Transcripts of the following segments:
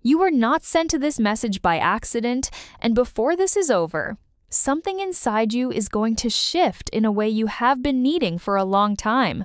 You were not sent to this message by accident, and before this is over, something inside you is going to shift in a way you have been needing for a long time.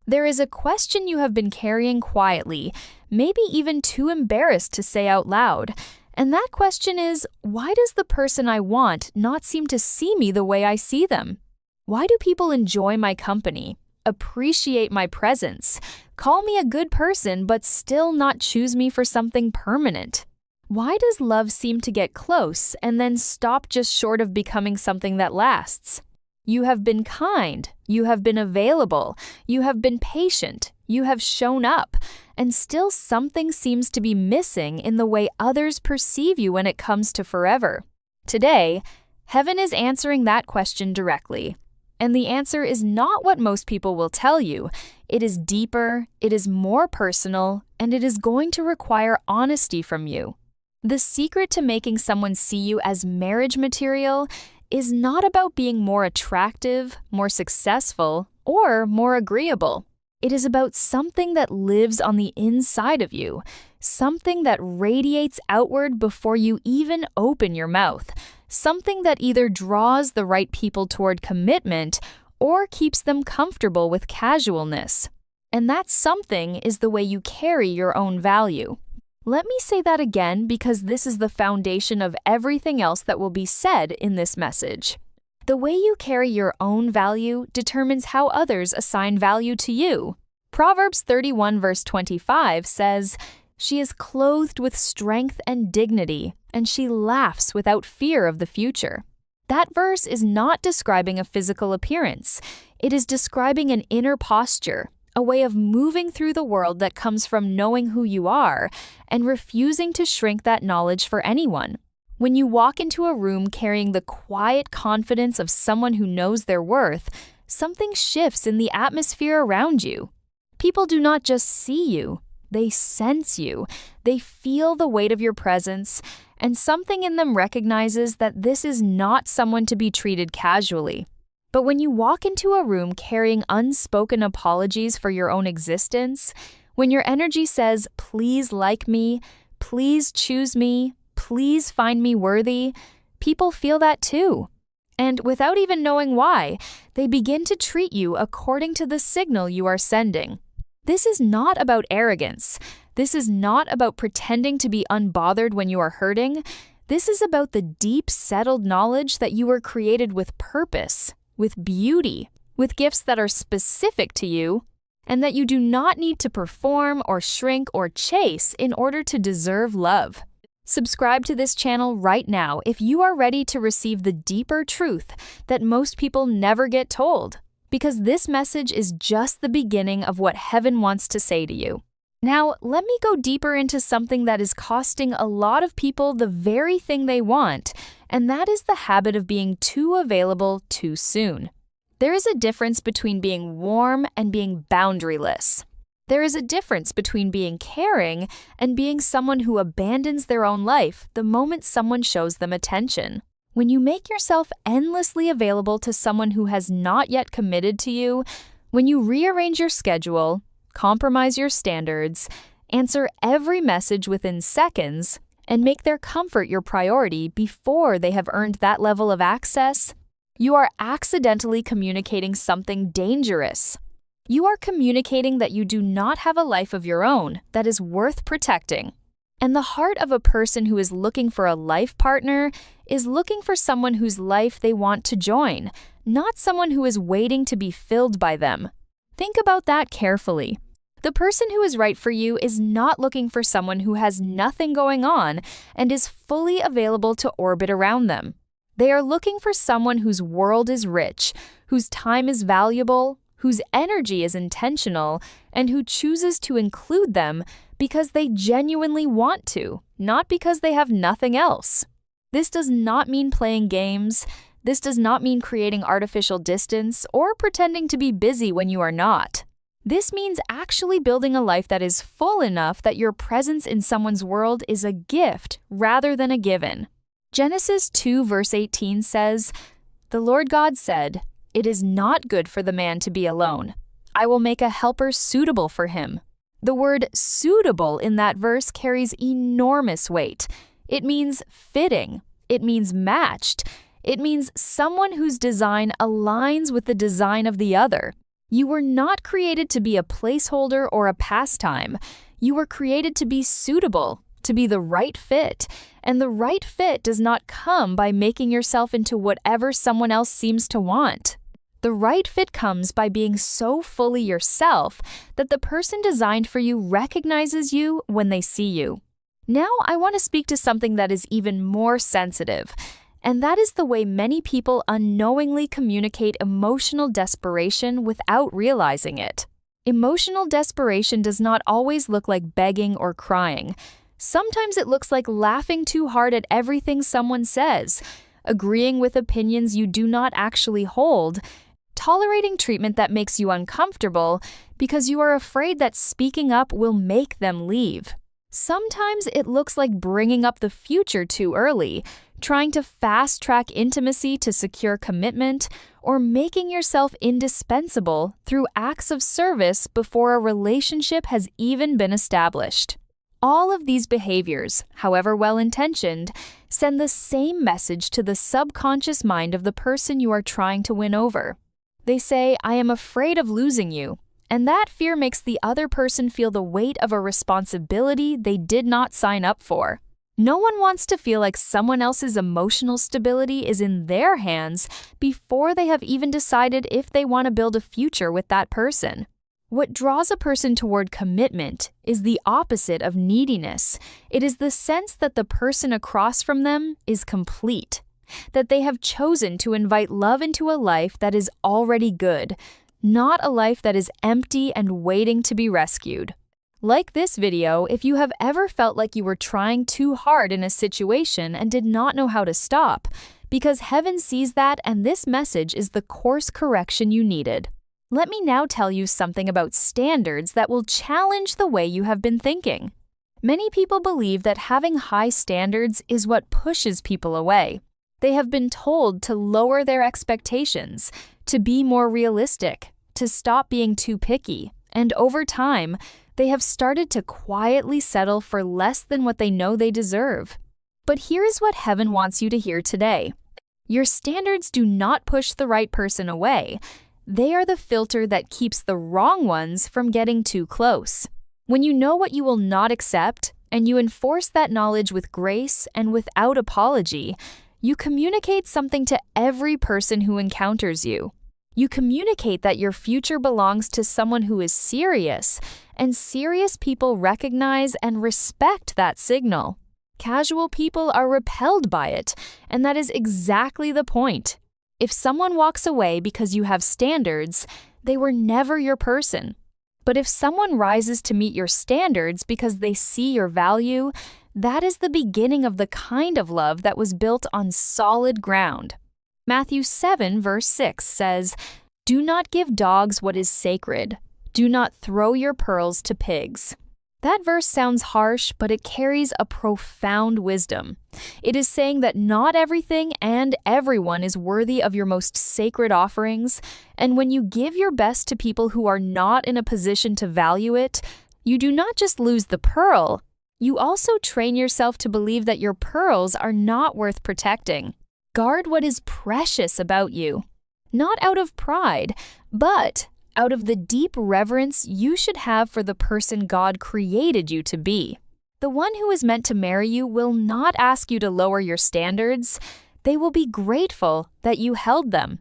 There is a question you have been carrying quietly, maybe even too embarrassed to say out loud. And that question is, why does the person I want not seem to see me the way I see them? Why do people enjoy my company, appreciate my presence, call me a good person, but still not choose me for something permanent? Why does love seem to get close and then stop just short of becoming something that lasts? You have been kind, you have been available, you have been patient, you have shown up, and still something seems to be missing in the way others perceive you when it comes to forever. Today, heaven is answering that question directly. And the answer is not what most people will tell you. It is deeper, it is more personal, and it is going to require honesty from you. The secret to making someone see you as marriage material is not about being more attractive, more successful, or more agreeable. It is about something that lives on the inside of you, something that radiates outward before you even open your mouth, something that either draws the right people toward commitment or keeps them comfortable with casualness. And that something is the way you carry your own value. Let me say that again because this is the foundation of everything else that will be said in this message. The way you carry your own value determines how others assign value to you. Proverbs 31 verse 25 says, "She is clothed with strength and dignity, and she laughs without fear of the future." That verse is not describing a physical appearance. It is describing an inner posture, a way of moving through the world that comes from knowing who you are and refusing to shrink that knowledge for anyone. When you walk into a room carrying the quiet confidence of someone who knows their worth, something shifts in the atmosphere around you. People do not just see you, they sense you, they feel the weight of your presence, and something in them recognizes that this is not someone to be treated casually. But when you walk into a room carrying unspoken apologies for your own existence, when your energy says, "Please like me, please choose me, please find me worthy," people feel that too. And without even knowing why, they begin to treat you according to the signal you are sending. This is not about arrogance. This is not about pretending to be unbothered when you are hurting. This is about the deep, settled knowledge that you were created with purpose, with beauty, with gifts that are specific to you, and that you do not need to perform or shrink or chase in order to deserve love. Subscribe to this channel right now if you are ready to receive the deeper truth that most people never get told, because this message is just the beginning of what heaven wants to say to you. Now, let me go deeper into something that is costing a lot of people the very thing they want, and that is the habit of being too available too soon. There is a difference between being warm and being boundaryless. There is a difference between being caring and being someone who abandons their own life the moment someone shows them attention. When you make yourself endlessly available to someone who has not yet committed to you, when you rearrange your schedule, compromise your standards, answer every message within seconds, and make their comfort your priority before they have earned that level of access, you are accidentally communicating something dangerous. You are communicating that you do not have a life of your own that is worth protecting. And the heart of a person who is looking for a life partner is looking for someone whose life they want to join, not someone who is waiting to be filled by them. Think about that carefully. The person who is right for you is not looking for someone who has nothing going on and is fully available to orbit around them. They are looking for someone whose world is rich, whose time is valuable, whose energy is intentional, and who chooses to include them because they genuinely want to, not because they have nothing else. This does not mean playing games. This does not mean creating artificial distance or pretending to be busy when you are not. This means actually building a life that is full enough that your presence in someone's world is a gift rather than a given. Genesis 2 verse 18 says, "The Lord God said, 'It is not good for the man to be alone. I will make a helper suitable for him.' The word suitable in that verse carries enormous weight. It means fitting. It means matched. It means someone whose design aligns with the design of the other. You were not created to be a placeholder or a pastime. You were created to be suitable, to be the right fit. And the right fit does not come by making yourself into whatever someone else seems to want. The right fit comes by being so fully yourself that the person designed for you recognizes you when they see you. Now I want to speak to something that is even more sensitive, and that is the way many people unknowingly communicate emotional desperation without realizing it. Emotional desperation does not always look like begging or crying. Sometimes it looks like laughing too hard at everything someone says, agreeing with opinions you do not actually hold, tolerating treatment that makes you uncomfortable because you are afraid that speaking up will make them leave. Sometimes it looks like bringing up the future too early, trying to fast-track intimacy to secure commitment, or making yourself indispensable through acts of service before a relationship has even been established. All of these behaviors, however well-intentioned, send the same message to the subconscious mind of the person you are trying to win over. They say, "I am afraid of losing you," and that fear makes the other person feel the weight of a responsibility they did not sign up for. No one wants to feel like someone else's emotional stability is in their hands before they have even decided if they want to build a future with that person. What draws a person toward commitment is the opposite of neediness. It is the sense that the person across from them is complete, that they have chosen to invite love into a life that is already good, not a life that is empty and waiting to be rescued. Like this video, if you have ever felt like you were trying too hard in a situation and did not know how to stop, because heaven sees that and this message is the course correction you needed. Let me now tell you something about standards that will challenge the way you have been thinking. Many people believe that having high standards is what pushes people away. They have been told to lower their expectations, to be more realistic, to stop being too picky, and over time, they have started to quietly settle for less than what they know they deserve. But here is what heaven wants you to hear today. Your standards do not push the right person away. They are the filter that keeps the wrong ones from getting too close. When you know what you will not accept, and you enforce that knowledge with grace and without apology, you communicate something to every person who encounters you. You communicate that your future belongs to someone who is serious, and serious people recognize and respect that signal. Casual people are repelled by it, and that is exactly the point. If someone walks away because you have standards, they were never your person. But if someone rises to meet your standards because they see your value, that is the beginning of the kind of love that was built on solid ground. Matthew 7 verse 6 says, "Do not give dogs what is sacred. Do not throw your pearls to pigs." That verse sounds harsh, but it carries a profound wisdom. It is saying that not everything and everyone is worthy of your most sacred offerings, and when you give your best to people who are not in a position to value it, you do not just lose the pearl, you also train yourself to believe that your pearls are not worth protecting. Guard what is precious about you, not out of pride, but out of the deep reverence you should have for the person God created you to be. The one who is meant to marry you will not ask you to lower your standards. They will be grateful that you held them.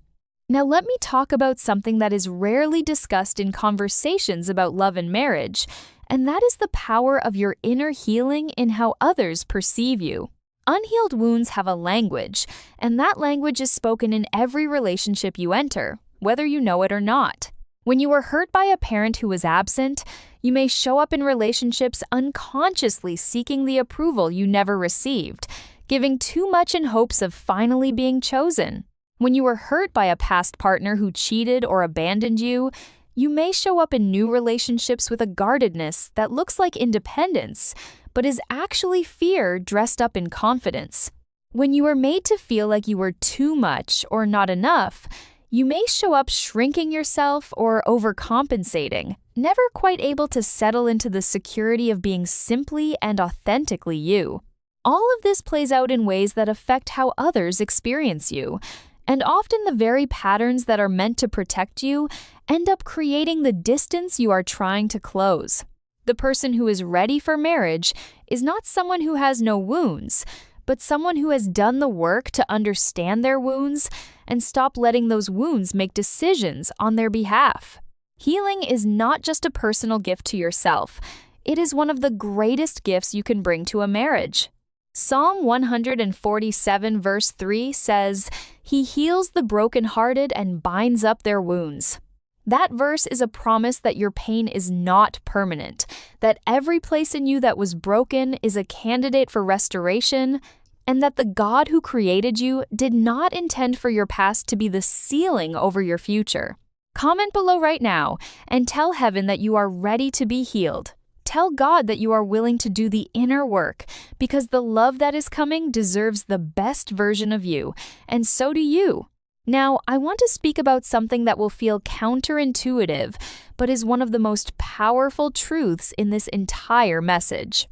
Now let me talk about something that is rarely discussed in conversations about love and marriage, and that is the power of your inner healing in how others perceive you. Unhealed wounds have a language, and that language is spoken in every relationship you enter, whether you know it or not. When you were hurt by a parent who was absent, you may show up in relationships unconsciously seeking the approval you never received, giving too much in hopes of finally being chosen. When you were hurt by a past partner who cheated or abandoned you, you may show up in new relationships with a guardedness that looks like independence, but is actually fear dressed up in confidence. When you are made to feel like you were too much or not enough, you may show up shrinking yourself or overcompensating, never quite able to settle into the security of being simply and authentically you. All of this plays out in ways that affect how others experience you, and often the very patterns that are meant to protect you end up creating the distance you are trying to close. The person who is ready for marriage is not someone who has no wounds, but someone who has done the work to understand their wounds and stop letting those wounds make decisions on their behalf. Healing is not just a personal gift to yourself. It is one of the greatest gifts you can bring to a marriage. Psalm 147 verse 3 says, "He heals the brokenhearted and binds up their wounds." That verse is a promise that your pain is not permanent, that every place in you that was broken is a candidate for restoration, and that the God who created you did not intend for your past to be the ceiling over your future. Comment below right now and tell heaven that you are ready to be healed. Tell God that you are willing to do the inner work, because the love that is coming deserves the best version of you, and so do you. Now, I want to speak about something that will feel counterintuitive, but is one of the most powerful truths in this entire message.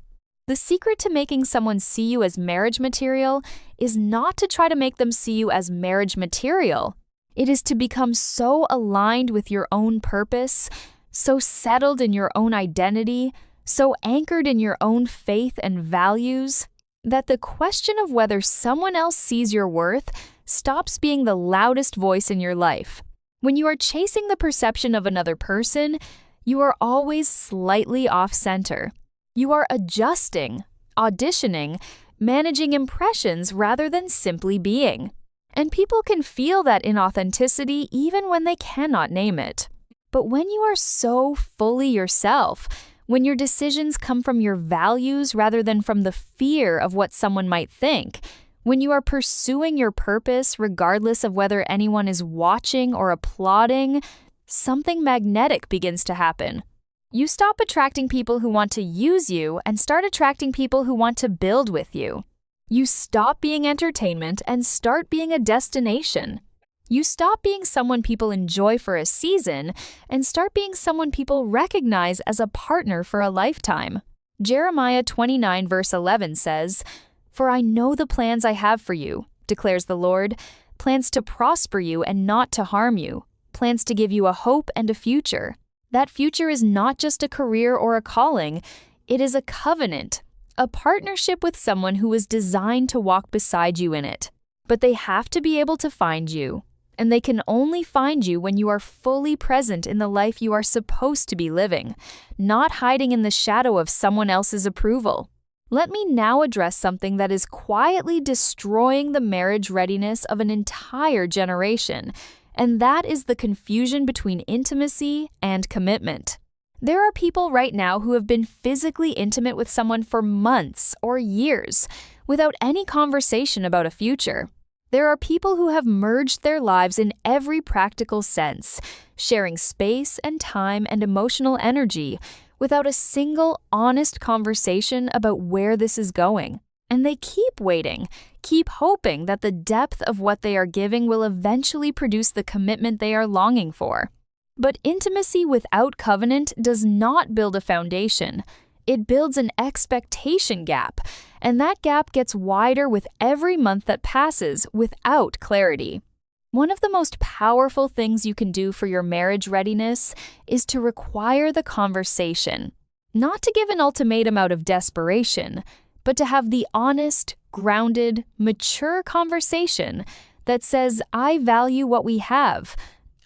The secret to making someone see you as marriage material is not to try to make them see you as marriage material. It is to become so aligned with your own purpose, so settled in your own identity, so anchored in your own faith and values, that the question of whether someone else sees your worth stops being the loudest voice in your life. When you are chasing the perception of another person, you are always slightly off-center. You are adjusting, auditioning, managing impressions rather than simply being. And people can feel that inauthenticity even when they cannot name it. But when you are so fully yourself, when your decisions come from your values rather than from the fear of what someone might think, when you are pursuing your purpose regardless of whether anyone is watching or applauding, something magnetic begins to happen. You stop attracting people who want to use you and start attracting people who want to build with you. You stop being entertainment and start being a destination. You stop being someone people enjoy for a season and start being someone people recognize as a partner for a lifetime. Jeremiah 29 verse 11 says, "For I know the plans I have for you, declares the Lord, plans to prosper you and not to harm you, plans to give you a hope and a future." That future is not just a career or a calling, it is a covenant, a partnership with someone who is designed to walk beside you in it. But they have to be able to find you, and they can only find you when you are fully present in the life you are supposed to be living, not hiding in the shadow of someone else's approval. Let me now address something that is quietly destroying the marriage readiness of an entire generation, and that is the confusion between intimacy and commitment. There are people right now who have been physically intimate with someone for months or years without any conversation about a future. There are people who have merged their lives in every practical sense, sharing space and time and emotional energy without a single honest conversation about where this is going. And they keep waiting, keep hoping that the depth of what they are giving will eventually produce the commitment they are longing for. But intimacy without covenant does not build a foundation. It builds an expectation gap, and that gap gets wider with every month that passes without clarity. One of the most powerful things you can do for your marriage readiness is to require the conversation. Not to give an ultimatum out of desperation, but to have the honest, grounded, mature conversation that says, "I value what we have.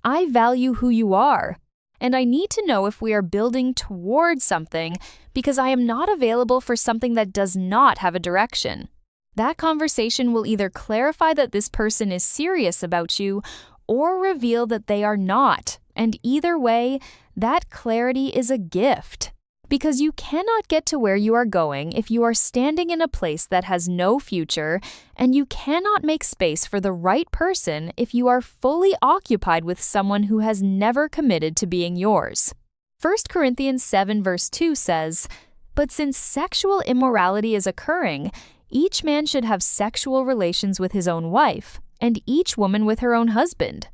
I value who you are. And I need to know if we are building towards something because I am not available for something that does not have a direction." That conversation will either clarify that this person is serious about you or reveal that they are not. And either way, that clarity is a gift. Because you cannot get to where you are going if you are standing in a place that has no future, and you cannot make space for the right person if you are fully occupied with someone who has never committed to being yours. 1 Corinthians 7 verse 2 says, "But since sexual immorality is occurring, each man should have sexual relations with his own wife, and each woman with her own husband."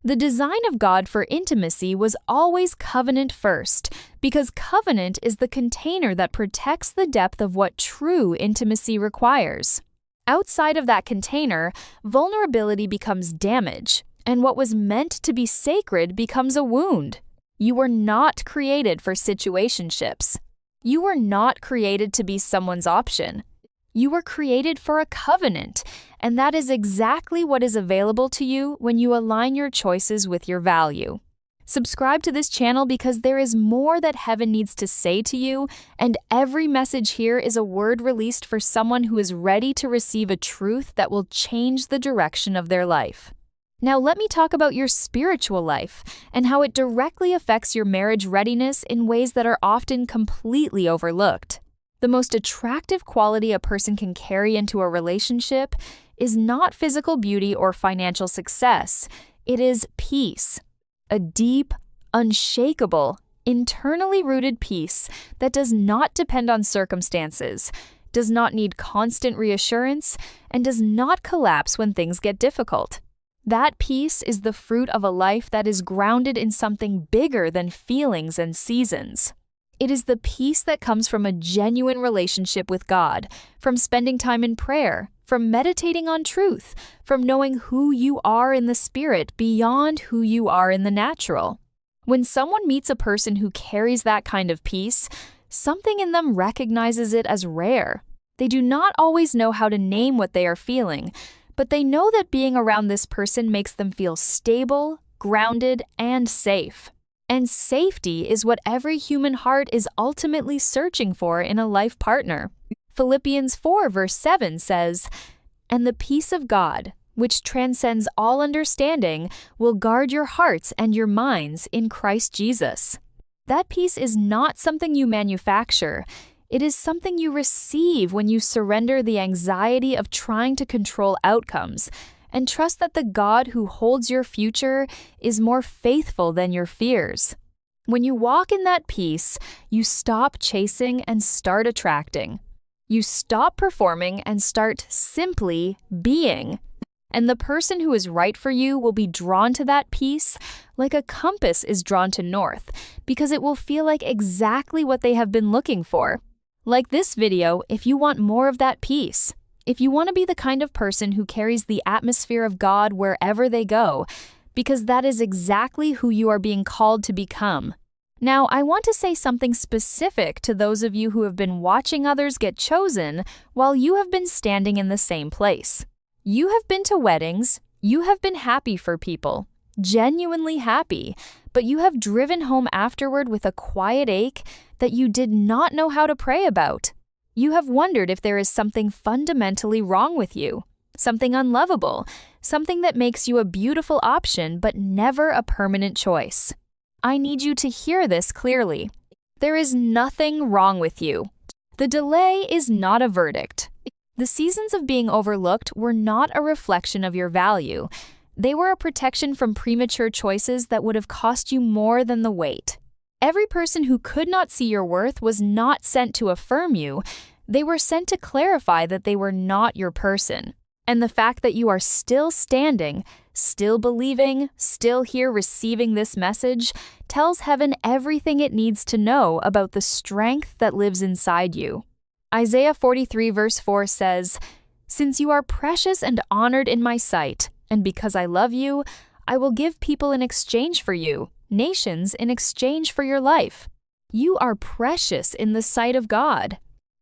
The design of God for intimacy was always covenant first, because covenant is the container that protects the depth of what true intimacy requires. Outside of that container, vulnerability becomes damage, and what was meant to be sacred becomes a wound. You were not created for situationships. You were not created to be someone's option. You were created for a covenant, and that is exactly what is available to you when you align your choices with your value. Subscribe to this channel because there is more that heaven needs to say to you, and every message here is a word released for someone who is ready to receive a truth that will change the direction of their life. Now let me talk about your spiritual life and how it directly affects your marriage readiness in ways that are often completely overlooked. The most attractive quality a person can carry into a relationship is not physical beauty or financial success. It is peace. A deep, unshakable, internally rooted peace that does not depend on circumstances, does not need constant reassurance, and does not collapse when things get difficult. That peace is the fruit of a life that is grounded in something bigger than feelings and seasons. It is the peace that comes from a genuine relationship with God, from spending time in prayer, from meditating on truth, from knowing who you are in the spirit beyond who you are in the natural. When someone meets a person who carries that kind of peace, something in them recognizes it as rare. They do not always know how to name what they are feeling, but they know that being around this person makes them feel stable, grounded, and safe. And safety is what every human heart is ultimately searching for in a life partner. Philippians 4 verse 7 says, "And the peace of God, which transcends all understanding, will guard your hearts and your minds in Christ Jesus." That peace is not something you manufacture. It is something you receive when you surrender the anxiety of trying to control outcomes and trust that the God who holds your future is more faithful than your fears. When you walk in that peace, you stop chasing and start attracting. You stop performing and start simply being. And the person who is right for you will be drawn to that peace like a compass is drawn to north, because it will feel like exactly what they have been looking for. Like this video, if you want more of that peace. If you want to be the kind of person who carries the atmosphere of God wherever they go, because that is exactly who you are being called to become. Now, I want to say something specific to those of you who have been watching others get chosen while you have been standing in the same place. You have been to weddings, you have been happy for people, genuinely happy, but you have driven home afterward with a quiet ache that you did not know how to pray about. You have wondered if there is something fundamentally wrong with you, something unlovable, something that makes you a beautiful option but never a permanent choice. I need you to hear this clearly. There is nothing wrong with you. The delay is not a verdict. The seasons of being overlooked were not a reflection of your value. They were a protection from premature choices that would have cost you more than the wait. Every person who could not see your worth was not sent to affirm you. They were sent to clarify that they were not your person. And the fact that you are still standing, still believing, still here receiving this message tells heaven everything it needs to know about the strength that lives inside you. Isaiah 43 verse 4 says, "Since you are precious and honored in my sight, and because I love you, I will give people in exchange for you, nations in exchange for your life." You are precious in the sight of God.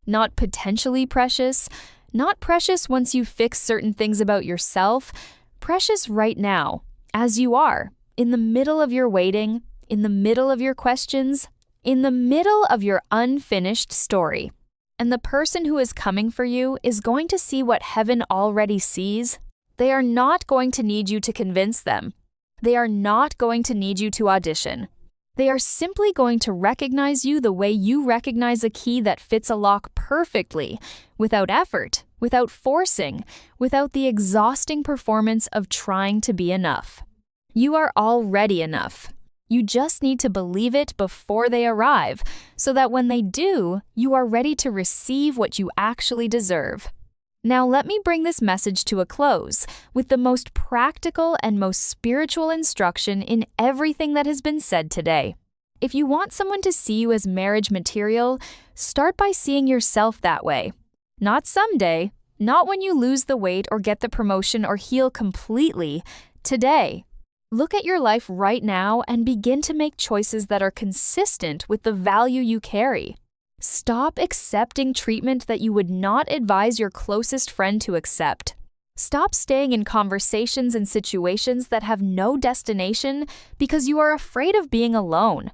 Not potentially precious, not precious once you fix certain things about yourself, precious right now, as you are, in the middle of your waiting, in the middle of your questions, in the middle of your unfinished story. And the person who is coming for you is going to see what heaven already sees. They are not going to need you to convince them. They are not going to need you to audition. They are simply going to recognize you the way you recognize a key that fits a lock perfectly, without effort, without forcing, without the exhausting performance of trying to be enough. You are already enough. You just need to believe it before they arrive, so that when they do, you are ready to receive what you actually deserve. Now, let me bring this message to a close with the most practical and most spiritual instruction in everything that has been said today. If you want someone to see you as marriage material, start by seeing yourself that way. Not someday, not when you lose the weight or get the promotion or heal completely. Today. Look at your life right now and begin to make choices that are consistent with the value you carry. Stop accepting treatment that you would not advise your closest friend to accept. Stop staying in conversations and situations that have no destination because you are afraid of being alone.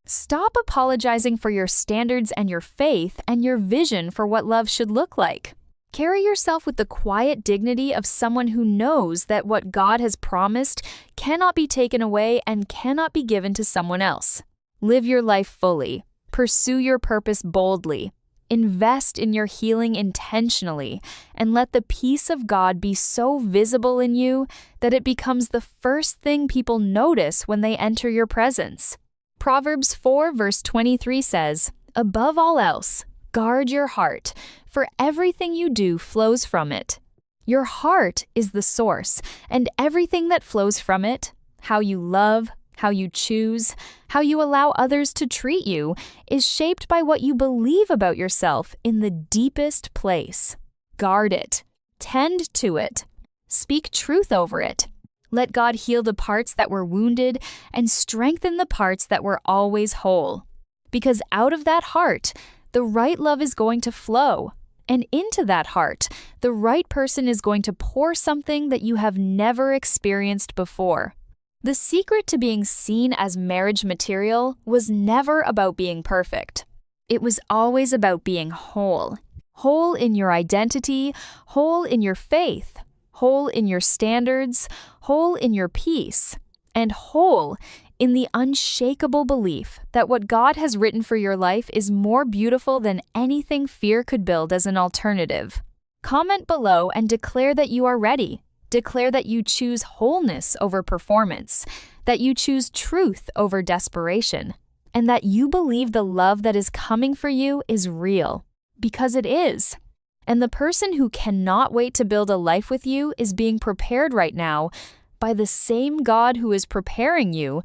Stop apologizing for your standards and your faith and your vision for what love should look like. Carry yourself with the quiet dignity of someone who knows that what God has promised cannot be taken away and cannot be given to someone else. Live your life fully. Pursue your purpose boldly. Invest in your healing intentionally, and let the peace of God be so visible in you that it becomes the first thing people notice when they enter your presence. Proverbs 4 verse 23 says, "Above all else, guard your heart, for everything you do flows from it." Your heart is the source, and everything that flows from it, how you love, how you choose, how you allow others to treat you, is shaped by what you believe about yourself in the deepest place. Guard it. Tend to it. Speak truth over it. Let God heal the parts that were wounded and strengthen the parts that were always whole. Because out of that heart, the right love is going to flow. And into that heart, the right person is going to pour something that you have never experienced before. The secret to being seen as marriage material was never about being perfect. It was always about being whole. Whole in your identity, whole in your faith, whole in your standards, whole in your peace, and whole in the unshakable belief that what God has written for your life is more beautiful than anything fear could build as an alternative. Comment below and declare that you are ready. Declare that you choose wholeness over performance, that you choose truth over desperation, and that you believe the love that is coming for you is real, because it is. And the person who cannot wait to build a life with you is being prepared right now by the same God who is preparing you,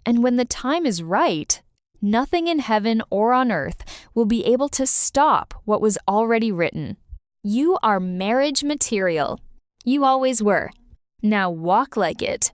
and when the time is right, nothing in heaven or on earth will be able to stop what was already written. You are marriage material. You always were. Now walk like it.